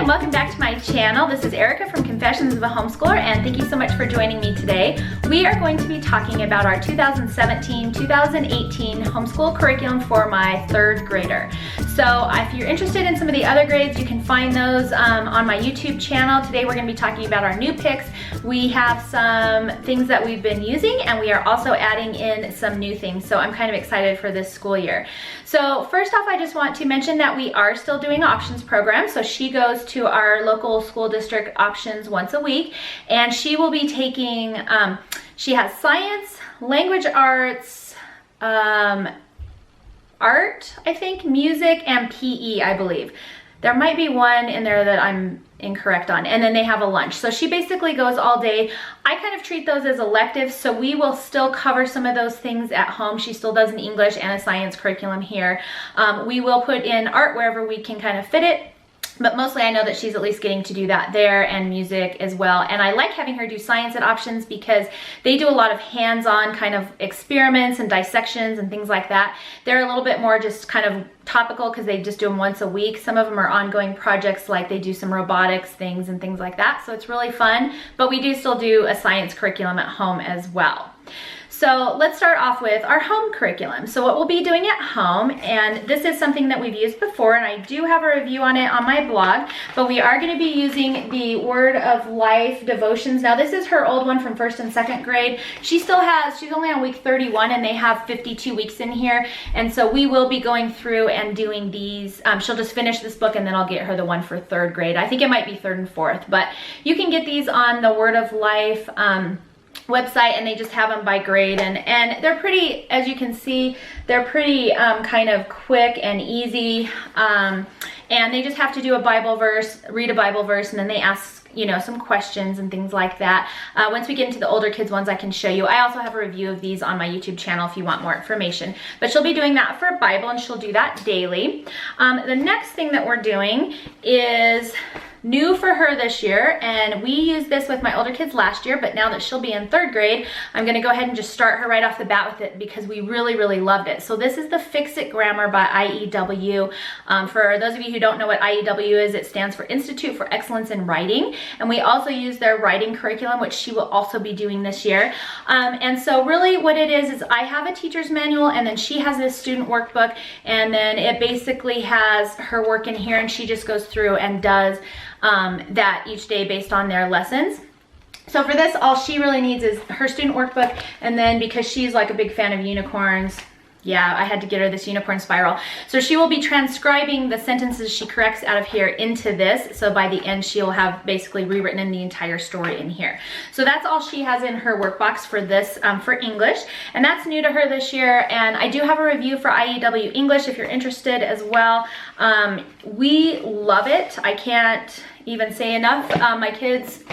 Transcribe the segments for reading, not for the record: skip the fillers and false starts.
and welcome back to my channel. This is Erica from Confessions of a Homeschooler, and thank you so much for joining me today. We are going to be talking about our 2017-2018 homeschool curriculum for my third grader. So if you're interested in some of the other grades, you can find those on my YouTube channel. Today we're going to be talking about our new picks. We have some things that we've been using, and we are also adding in some new things. So I'm kind of excited for this school year. So first off, I just want to mention that we are still doing options program. So she goes to our local school district options once a week, and she will be taking, she has science, language arts, art, I think, music, and PE, I believe. There might be one in there that I'm incorrect on, and then they have a lunch. So she basically goes all day. I kind of treat those as electives, so we will still cover some of those things at home. She still does an English and a science curriculum here. We will put in art wherever we can kind of fit it. But mostly I know that she's at least getting to do that there, and music as well. And I like having her do science at options because they do a lot of hands-on kind of experiments and dissections and things like that. They're a little bit more just kind of topical because they just do them once a week. Some of them are ongoing projects, like they do some robotics things and things like that. So it's really fun, but we do still do a science curriculum at home as well. So let's start off with our home curriculum. So what we'll be doing at home, and this is something that we've used before, and I do have a review on it on my blog, but we are going to be using the Word of Life devotions. Now this is her old one from 1st and 2nd grade. She's only on week 31, and they have 52 weeks in here, and so we will be going through and doing these. She'll just finish this book, and then I'll get her the one for 3rd grade. I think it might be 3rd and 4th, but you can get these on the Word of Life website, and they just have them by grade, and they're pretty, as you can see, they're pretty kind of quick and easy, and they just have to do a Bible verse, read a Bible verse, and then they ask, you know, some questions and things like that. Once we get into the older kids ones, I can show you. I also have a review of these on my YouTube channel if you want more information, but she'll be doing that for Bible, and she'll do that daily. The next thing that we're doing is new for her this year, and we used this with my older kids last year, but now that she'll be in 3rd grade, I'm going to go ahead and just start her right off the bat with it because we really loved it. So this is the Fix It Grammar by IEW. For those of you who don't know what IEW is, it stands for Institute for Excellence in Writing, and we also use their writing curriculum, which she will also be doing this year. And so really what it is I have a teacher's manual, and then she has this student workbook, and then it basically has her work in here, and she just goes through and does that each day based on their lessons. So for this, all she really needs is her student workbook, and then because she's like a big fan of unicorns, yeah, I had to get her this unicorn spiral. So she will be transcribing the sentences she corrects out of here into this. So by the end, she'll have basically rewritten in the entire story in here. So that's all she has in her workbox for this, for English. And that's new to her this year. And I do have a review for IEW English if you're interested as well. We love it. I can't even say enough. My kids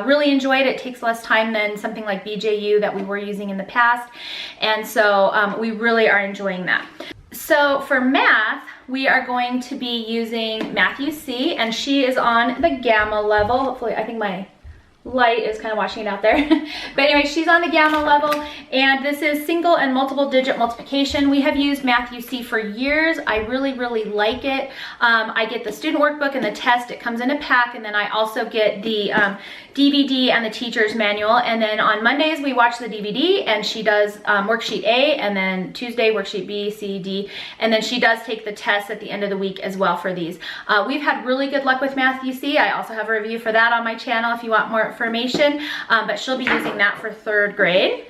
really enjoy it. It takes less time than something like BJU that we were using in the past, and so we really are enjoying that. So for math, we are going to be using Matthew C, and she is on the Gamma level. Hopefully, I think my light is kind of washing it out there. But anyway, she's on the Gamma level, and this is single and multiple digit multiplication. We have used Matthew C for years. I really like it. I get the student workbook and the test. It comes in a pack, and then I also get the DVD and the teacher's manual. And then on Mondays we watch the DVD, and she does worksheet A, and then Tuesday worksheet B, C, D, and then she does take the test at the end of the week as well for these. We've had really good luck with Matthew C. I also have a review for that on my channel if you want more information, but she'll be using that for 3rd grade.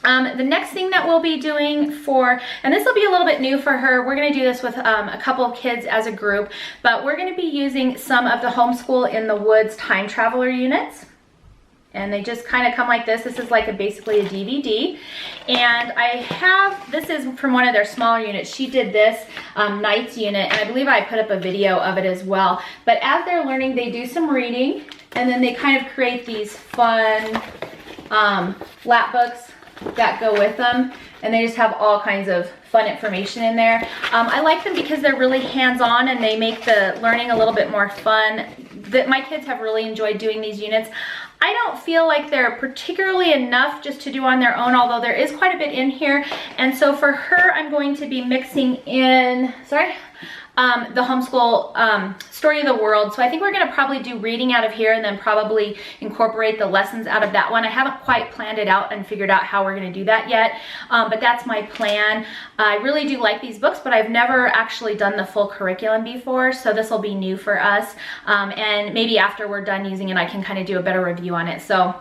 The next thing that we'll be doing and this will be a little bit new for her, we're going to do this with a couple of kids as a group, but we're going to be using some of the Homeschool in the Woods time traveler units. And they just kind of come like this. This is like basically a DVD. And this is from one of their smaller units. She did this Nights unit, and I believe I put up a video of it as well. But as they're learning, they do some reading, and then they kind of create these fun lap books that go with them, and they just have all kinds of fun information in there. I like them because they're really hands-on, and they make the learning a little bit more fun. My kids have really enjoyed doing these units. I don't feel like they're particularly enough just to do on their own, although there is quite a bit in here. And so for her, I'm going to be mixing in, the homeschool story of the world. So I think we're going to probably do reading out of here and then probably incorporate the lessons out of that one. I haven't quite planned it out and figured out how we're going to do that yet, but that's my plan. I really do like these books, but I've never actually done the full curriculum before, so this will be new for us, and maybe after we're done using it I can kind of do a better review on it. So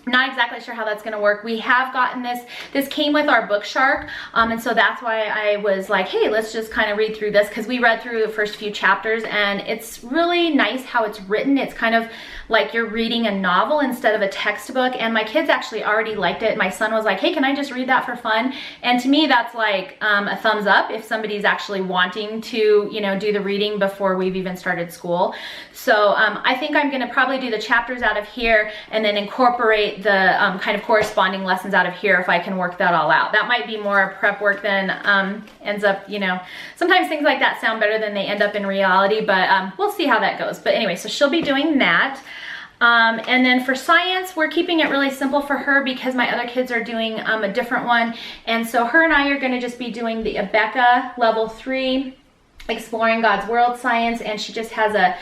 not exactly sure how that's going to work. We have gotten this came with our book shark, and so that's why I was like, hey, let's just kind of read through this, because we read through the first few chapters and it's really nice how it's written. It's kind of like you're reading a novel instead of a textbook, and my kids actually already liked it. My son was like, hey, can I just read that for fun? And to me that's like a thumbs up if somebody's actually wanting to, you know, do the reading before we've even started school. So I think I'm going to probably do the chapters out of here and then incorporate the kind of corresponding lessons out of here if I can work that all out. That might be more prep work than ends up, you know, sometimes things like that sound better than they end up in reality, but we'll see how that goes. But anyway, so she'll be doing that. And then for science, we're keeping it really simple for her because my other kids are doing a different one. And so her and I are going to just be doing the Abeka level 3, Exploring God's World Science, and she just has a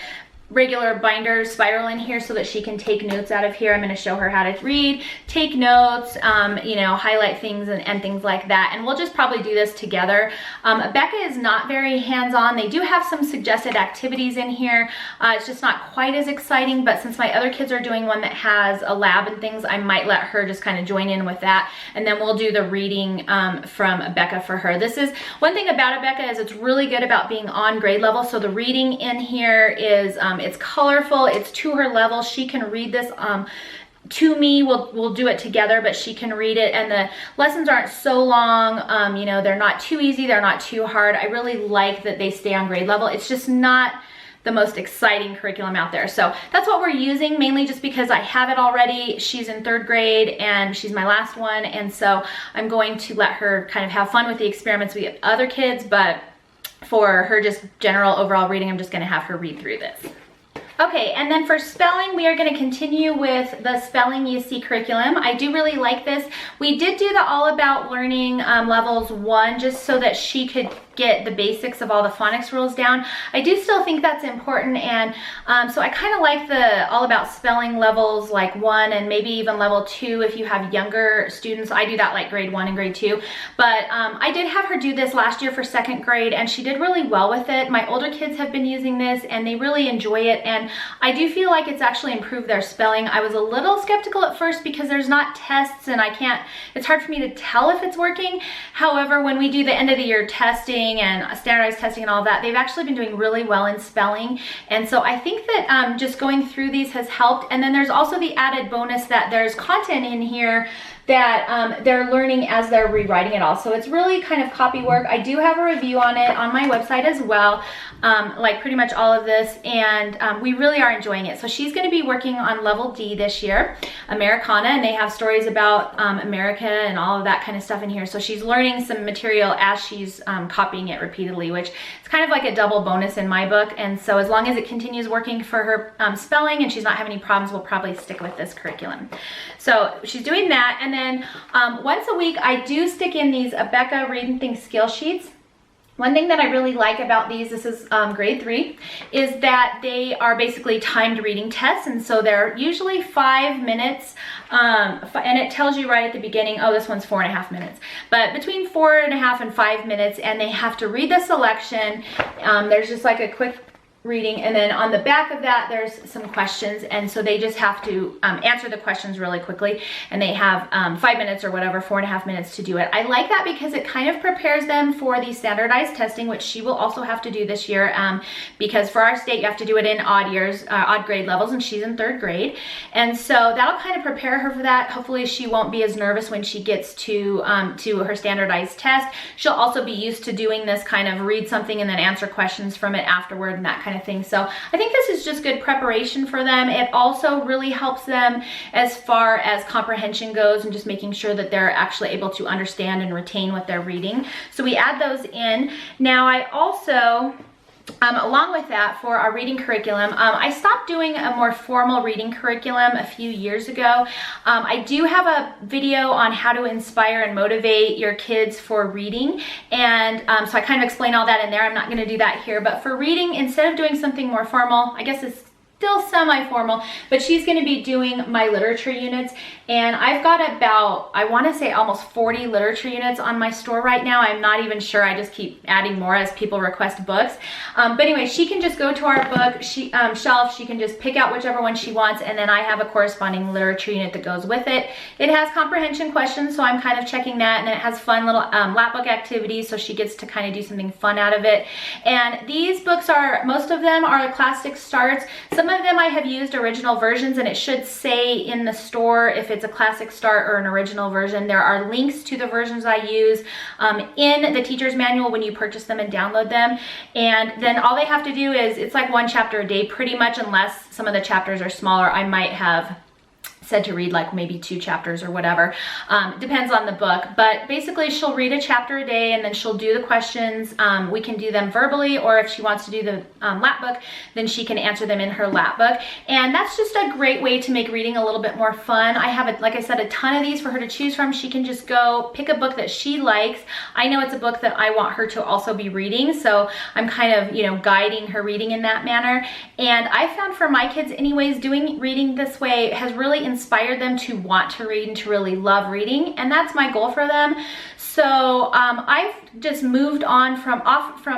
regular binder spiral in here so that she can take notes out of here. I'm going to show her how to read, take notes, you know, highlight things and things like that. And we'll just probably do this together. Abeka is not very hands-on. They do have some suggested activities in here. It's just not quite as exciting, but since my other kids are doing one that has a lab and things, I might let her just kind of join in with that. And then we'll do the reading from Abeka for her. This is one thing about Abeka is it's really good about being on grade level. So the reading in here is it's colorful, it's to her level. She can read this to me. We'll do it together, but she can read it, and the lessons aren't so long. You know, they're not too easy, they're not too hard. I really like that they stay on grade level. It's just not the most exciting curriculum out there. So that's what we're using, mainly just because I have it already. She's in 3rd grade and she's my last one, and so I'm going to let her kind of have fun with the experiments with other kids, but for her just general overall reading, I'm just going to have her read through this. Okay, and then for spelling, we are going to continue with the Spelling You See curriculum. I do really like this. We did do the All About Learning levels 1 just so that she could get the basics of all the phonics rules down. I do still think that's important, and so I kind of like the All About Spelling levels like 1 and maybe even level 2 if you have younger students. I do that like grade 1 and grade 2, but I did have her do this last year for 2nd grade and she did really well with it. My older kids have been using this and they really enjoy it, and I do feel like it's actually improved their spelling. I was a little skeptical at first because there's not tests and it's hard for me to tell if it's working. However, when we do the end of the year testing and standardized testing and all that, they've actually been doing really well in spelling, and so I think that just going through these has helped. And then there's also the added bonus that there's content in here that they're learning as they're rewriting it all. So it's really kind of copywork. I do have a review on it on my website as well, like pretty much all of this, and we really are enjoying it. So she's going to be working on level D this year, Americana, and they have stories about America and all of that kind of stuff in here. So she's learning some material as she's copying it repeatedly, which is kind of like a double bonus in my book. And so as long as it continues working for her spelling and she's not having any problems, we'll probably stick with this curriculum. So she's doing that, and then once a week I do stick in these Abeka Read and Think skill sheets. One thing that I really like about these, this is grade 3, is that they are basically timed reading tests, and so they're usually 5 minutes, and it tells you right at the beginning, oh, this one's 4.5 minutes, but between 4.5 and 5 minutes, and they have to read the selection. There's just like a quick reading, and then on the back of that there's some questions, and so they just have to answer the questions really quickly, and they have 5 minutes or whatever, 4.5 minutes to do it. I like that because it kind of prepares them for the standardized testing, which she will also have to do this year, because for our state you have to do it in odd grade levels, and she's in 3rd grade, and so that'll kind of prepare her for that. Hopefully she won't be as nervous when she gets to her standardized test. She'll also be used to doing this kind of read something and then answer questions from it afterward and that kind of thing. So I think this is just good preparation for them. It also really helps them as far as comprehension goes and just making sure that they're actually able to understand and retain what they're reading. So we add those in. Now I also along with that, for our reading curriculum, I stopped doing a more formal reading curriculum a few years ago. I do have a video on how to inspire and motivate your kids for reading, and so I kind of explain all that in there. I'm not going to do that here, but for reading, instead of doing something more formal, I guess it's still semi-formal, but she's going to be doing my literature units, and I've got about, I want to say almost 40 literature units on my store right now. I'm not even sure, I just keep adding more as people request books. But anyway, she can just go to our book shelf, she can just pick out whichever one she wants, and then I have a corresponding literature unit that goes with it. It has comprehension questions, so I'm kind of checking that, and it has fun little lap book activities, so she gets to kind of do something fun out of it. And these books are, most of them are classic starts. Some of them I have used original versions, and it should say in the store if it's a classic start or an original version. There are links to the versions I use in the teacher's manual when you purchase them and download them. And then all they have to do is, it's like 1 chapter a day pretty much, unless some of the chapters are smaller. I might have said to read like maybe 2 chapters or whatever. Depends on the book, but basically she'll read a chapter a day, and then she'll do the questions. We can do them verbally, or if she wants to do the lap book, then she can answer them in her lap book. And that's just a great way to make reading a little bit more fun. I have, like I said, a ton of these for her to choose from. She can just go pick a book that she likes. I know it's a book that I want her to also be reading, so I'm kind of, you know, guiding her reading in that manner. And I found for my kids anyways, doing reading this way has really inspired them to want to read and to really love reading, and that's my goal for them. So I've just moved on from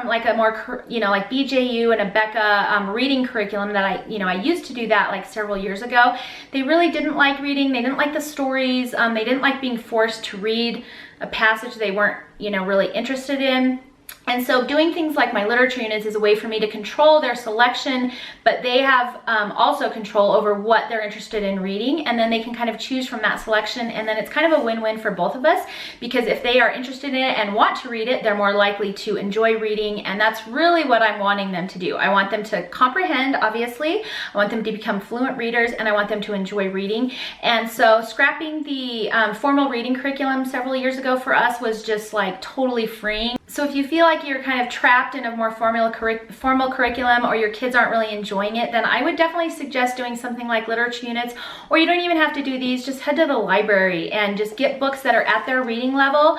like a more, you know, like BJU and a Becca reading curriculum that I used to do that like several years ago. They really didn't like reading. They didn't like the stories. They didn't like being forced to read a passage they weren't, you know, really interested in. And so doing things like my literature units is a way for me to control their selection, but they have also control over what they're interested in reading, and then they can kind of choose from that selection, and then it's kind of a win-win for both of us, because if they are interested in it and want to read it, they're more likely to enjoy reading, and that's really what I'm wanting them to do. I want them to comprehend, obviously. I want them to become fluent readers, and I want them to enjoy reading. And so scrapping the formal reading curriculum several years ago for us was just like totally freeing. So if you feel like you're kind of trapped in a more formal curriculum, or your kids aren't really enjoying it, then I would definitely suggest doing something like literature units, or you don't even have to do these. Just head to the library and just get books that are at their reading level.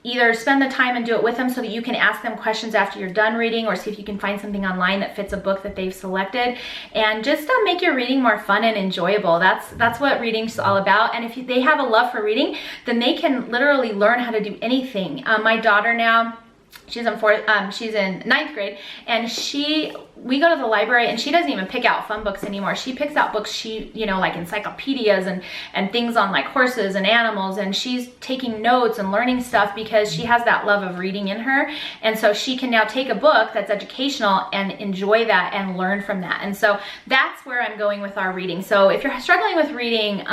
Either spend the time and do it with them so that you can ask them questions after you're done reading, or see if you can find something online that fits a book that they've selected, and just make your reading more fun and enjoyable. That's what reading's all about. And if they have a love for reading, then they can literally learn how to do anything. My daughter now, she's in ninth grade, and we go to the library, and she doesn't even pick out fun books anymore. She picks out books like encyclopedias and things on like horses and animals, and she's taking notes and learning stuff because she has that love of reading in her. And so she can now take a book that's educational and enjoy that and learn from that. And so that's where I'm going with our reading. So if you're struggling with reading,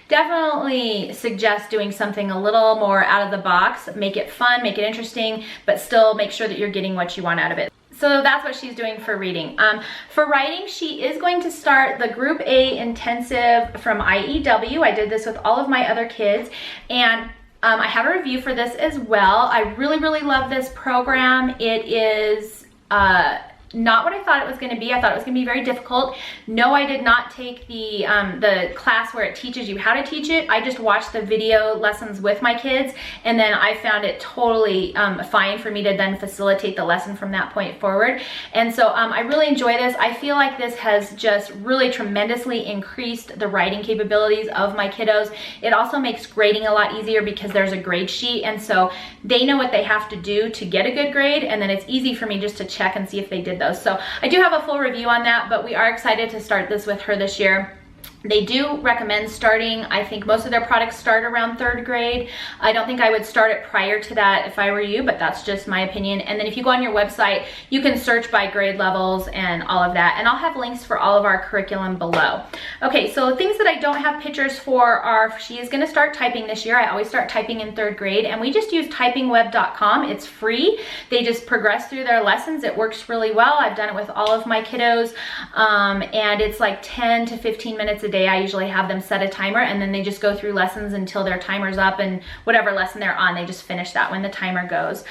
definitely suggest doing something a little more out of the box. Make it fun, make it interesting, but still make sure that you're getting what you want out of it. So that's what she's doing for reading. For writing, she is going to start the Group A intensive from IEW. I did this with all of my other kids, and I have a review for this as well. I really, really love this program. It is not what I thought it was going to be. I thought it was going to be very difficult. No, I did not take the class where it teaches you how to teach it. I just watched the video lessons with my kids, and then I found it totally fine for me to then facilitate the lesson from that point forward. And so I really enjoy this. I feel like this has just really tremendously increased the writing capabilities of my kiddos. It also makes grading a lot easier because there's a grade sheet, and so they know what they have to do to get a good grade, and then it's easy for me just to check and see if they did those. So I do have a full review on that, but we are excited to start this with her this year. They do recommend starting, I think most of their products start around 3rd grade. I don't think I would start it prior to that if I were you, but that's just my opinion. And then if you go on your website, you can search by grade levels and all of that. And I'll have links for all of our curriculum below. Okay, so things that I don't have pictures for are, she is gonna start typing this year. I always start typing in 3rd grade, and we just use typingweb.com. It's free. They just progress through their lessons. It works really well. I've done it with all of my kiddos, and it's like 10 to 15 minutes a day. I usually have them set a timer, and then they just go through lessons until their timer's up, and whatever lesson they're on, they just finish that when the timer goes.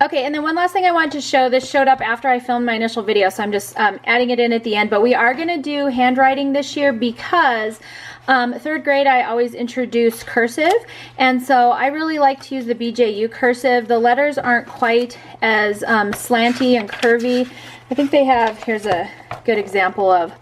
Okay, and then one last thing I wanted to show. This showed up after I filmed my initial video, so I'm just adding it in at the end. But we are going to do handwriting this year because third grade I always introduce cursive, and so I really like to use the BJU cursive. The letters aren't quite as slanty and curvy. I think they have, here's a good example of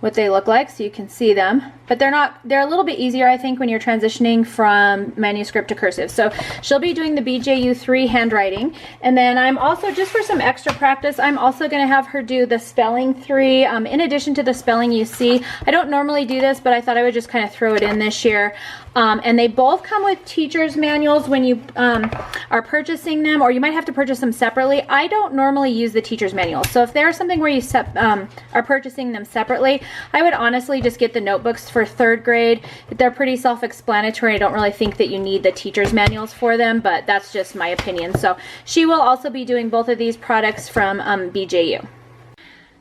what they look like so you can see them, but they're a little bit easier, I think, when you're transitioning from manuscript to cursive. So she'll be doing the BJU 3 handwriting, and then I'm also, just for some extra practice, I'm also going to have her do the spelling 3 in addition to the spelling you see. I don't normally do this, but I thought I would just kind of throw it in this year. And they both come with teacher's manuals when you are purchasing them, or you might have to purchase them separately. I don't normally use the teacher's manuals, so if there's something where you are purchasing them separately, I would honestly just get the notebooks for third grade. They're pretty self-explanatory. I don't really think that you need the teacher's manuals for them, but that's just my opinion. So she will also be doing both of these products from BJU.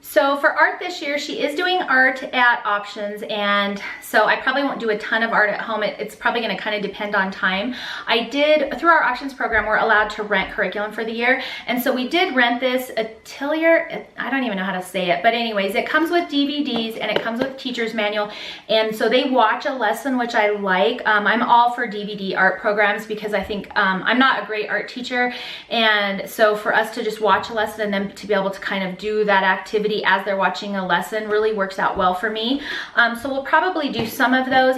So for art this year, she is doing art at Options, and so I probably won't do a ton of art at home. It's probably going to kind of depend on time. I did, through our Options program, we're allowed to rent curriculum for the year, and so we did rent this Atelier, I don't even know how to say it, but anyways, it comes with DVDs and it comes with teacher's manual, and so they watch a lesson, which I like. I'm all for DVD art programs because I think I'm not a great art teacher, and so for us to just watch a lesson and then to be able to kind of do that activity as they're watching a lesson really works out well for me. So we'll probably do some of those.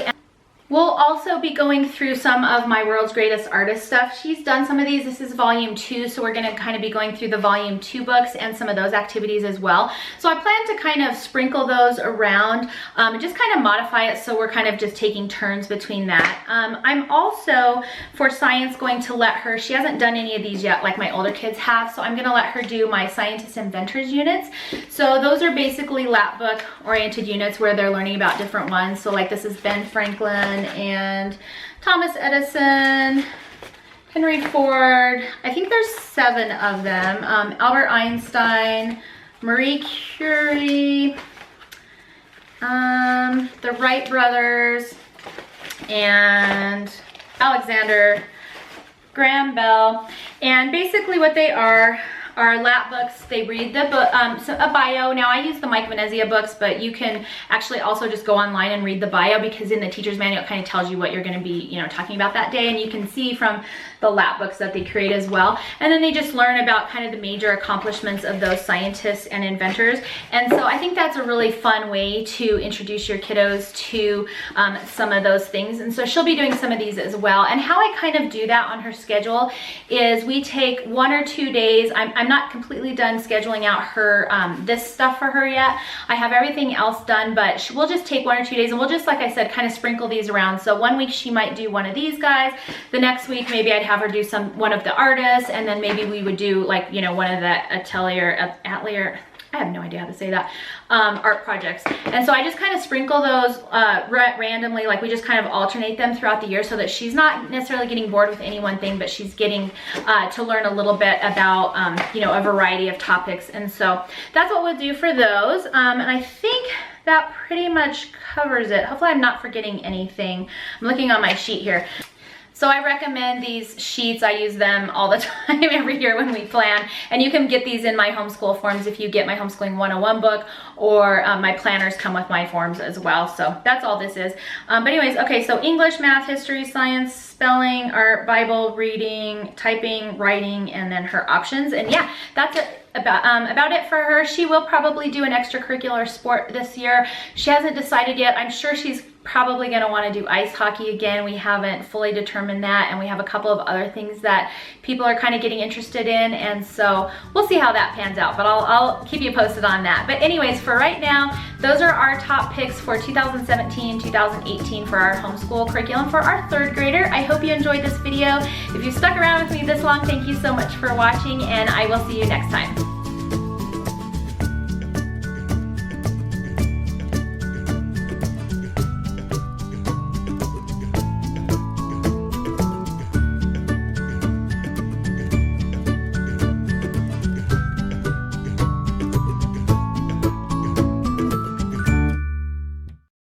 We'll also be going through some of my World's Greatest Artist stuff. She's done some of these. This is volume 2, so we're going to kind of be going through the volume 2 books and some of those activities as well. So I plan to kind of sprinkle those around and just kind of modify it so we're kind of just taking turns between that. I'm also, for science, going to let her, she hasn't done any of these yet like my older kids have, so I'm going to let her do my Scientist Inventors units. So those are basically lap book oriented units where they're learning about different ones. So like this is Ben Franklin and Thomas Edison, Henry Ford, I think there's 7 of them, Albert Einstein, Marie Curie, the Wright brothers, and Alexander Graham Bell. And basically what they are lap books. They read the book, a bio. Now I use the Mike Venezia books, but you can actually also just go online and read the bio, because in the teacher's manual it kind of tells you what you're going to be, you know, talking about that day, and you can see from the lap books that they create as well. And then they just learn about kind of the major accomplishments of those scientists and inventors. And so I think that's a really fun way to introduce your kiddos to some of those things. And so she'll be doing some of these as well. And how I kind of do that on her schedule is we take 1 or 2 days. I'm not completely done scheduling out her this stuff for her yet. I have everything else done, but we'll just take 1 or 2 days and we'll just, like I said, kind of sprinkle these around. So one week she might do one of these guys. The next week maybe I'd have her do one of the artists, and then maybe we would do, like, you know, one of the Atelier, I have no idea how to say that, art projects. And so I just kind of sprinkle those randomly, like we just kind of alternate them throughout the year so that she's not necessarily getting bored with any one thing, but she's getting to learn a little bit about, you know, a variety of topics. And so that's what we'll do for those. And I think that pretty much covers it. Hopefully I'm not forgetting anything. I'm looking on my sheet here. So I recommend these sheets. I use them all the time every year when we plan. And you can get these in my homeschool forms if you get my Homeschooling 101 book, or my planners come with my forms as well. So that's all this is. But anyways, okay, so English, math, history, science, spelling, art, Bible, reading, typing, writing, and then her options. And yeah, that's it. About it for her. She will probably do an extracurricular sport this year. She hasn't decided yet. I'm sure she's probably going to want to do ice hockey again. We haven't fully determined that, and we have a couple of other things that people are kind of getting interested in, and so we'll see how that pans out, but I'll keep you posted on that. But anyways, for right now, those are our top picks for 2017-2018 for our homeschool curriculum for our 3rd grader. I hope you enjoyed this video. If you stuck around with me this long, thank you so much for watching, and I will see you next time.